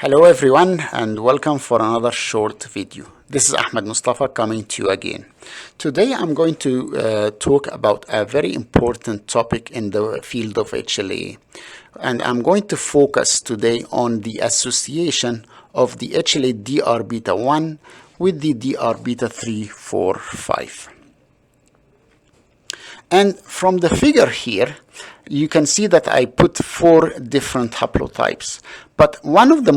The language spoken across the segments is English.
Hello everyone and welcome for another short video. This is Ahmed Mustafa coming to you again. Today I'm going to talk about a very important topic in the field of HLA, and I'm going to focus today on the association of the HLA DR beta 1 with the DR beta 3, 4, 5. And from the figure here, you can see that I put 4 different haplotypes. But one of the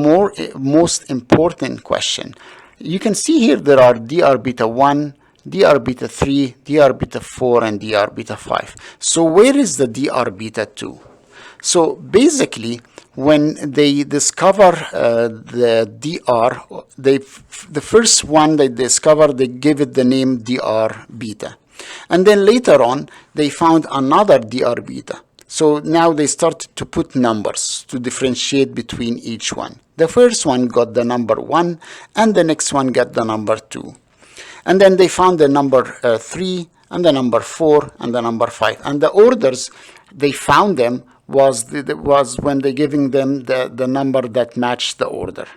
most important question, you can see here there are DR beta 1, DR beta 3, DR beta 4, and DR beta 5. So where is the DR beta 2? So basically, when they discover the DR, the first one they discover, they give it the name DR beta. And then later on, they found another DR beta. So now they started to put numbers to differentiate between each one. The first one got the number 1, and the next one got the number 2. And then they found the number 3, and the number 4, and the number 5. And the orders they found them was when they giving them the number that matched the order.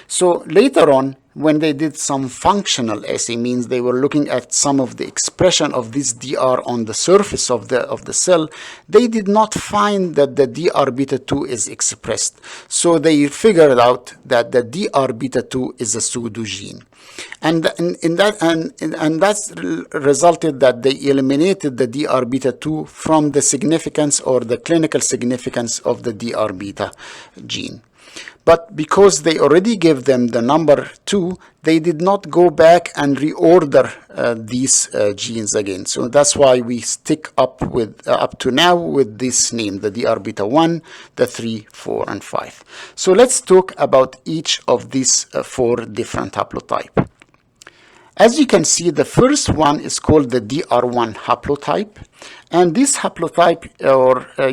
So later on, when they did some functional assay, means they were looking at some of the expression of this DR on the surface of the cell, they did not find that the DR beta 2 is expressed. So they figured out that the DR beta 2 is a pseudogene. And that's resulted that they eliminated the DR beta 2 from the significance or the clinical significance of the DR beta gene. But because they already gave them the number 2, they did not go back and reorder these genes again. So that's why we stick up to now with this name, the DR beta 1, the 3, 4, and 5. So let's talk about each of these 4 different haplotypes. As you can see, the first one is called the DR1 haplotype. And this haplotype,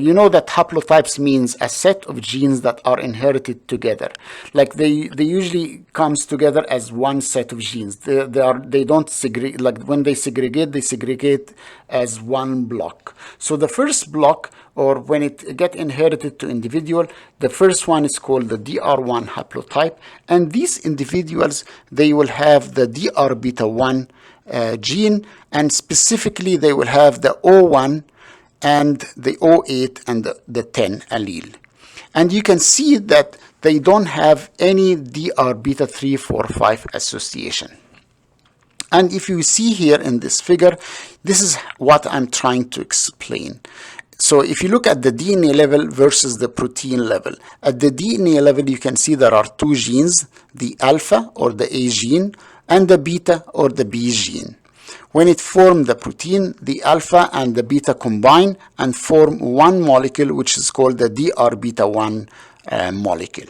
you know that haplotypes means a set of genes that are inherited together. Like they usually comes together as one set of genes. They don't segregate, like when they segregate as one block. So the first block, or when it get inherited to individual, the first one is called the DR1 haplotype. And these individuals, they will have the DR beta 1 gene, and specifically they will have the O1 and the O8 and the 10 allele. And you can see that they don't have any DR beta 3, 4, 5 association. And if you see here in this figure, this is what I'm trying to explain. So if you look at the DNA level versus the protein level, at the DNA level you can see there are 2 genes, the alpha or the A gene and the beta or the B gene. When it forms the protein, the alpha and the beta combine and form one molecule, which is called the DR beta 1 molecule.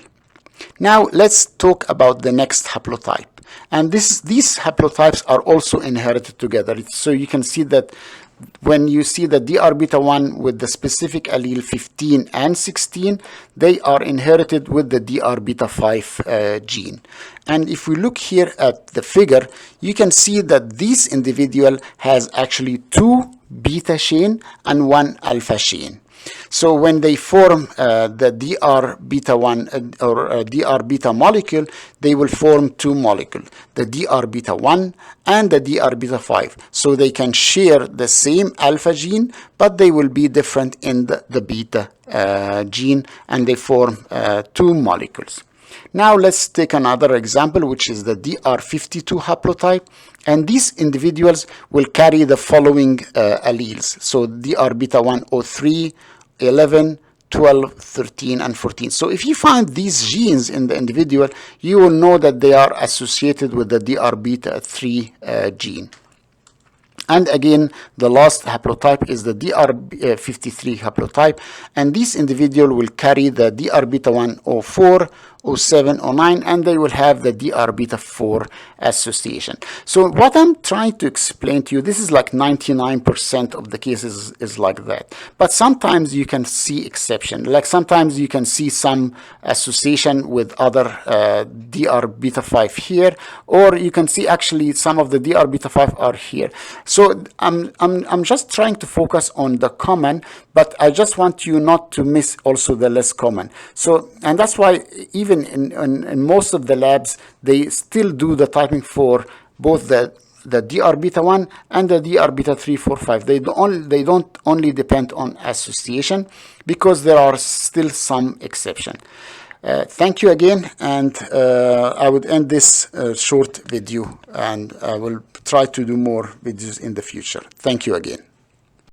Now let's talk about the next haplotype. And these haplotypes are also inherited together. So you can see that when you see the DR beta 1 with the specific allele 15 and 16, they are inherited with the DR beta 5 gene. And if we look here at the figure, you can see that this individual has actually 2 beta chain and 1 alpha chain. So when they form the DR beta 1 or DR beta molecule, they will form 2 molecules, the DR beta 1 and the DR beta 5. So they can share the same alpha gene, but they will be different in the beta gene, and they form 2 molecules. Now let's take another example, which is the DR52 haplotype. And these individuals will carry the following alleles. So DR beta 1, O3, 11, 12, 13, and 14. So if you find these genes in the individual, you will know that they are associated with the DR beta 3 gene. And again, the last haplotype is the DR53 haplotype. And this individual will carry the DR beta 1, O4, O7, O9, and they will have the DR beta 4 association. So what I'm trying to explain to you, this is like 99% of the cases is like that. But sometimes you can see exception. Like sometimes you can see some association with other DR beta 5 here, or you can see actually some of the DR beta 5 are here. So So I'm just trying to focus on the common, but I just want you not to miss also the less common. So, and that's why even in most of the labs, they still do the typing for both the DR beta 1 and the DR beta 3, 4, 5. They don't only depend on association, because there are still some exception. Thank you again, and I would end this short video, and I will try to do more videos in the future. Thank you again.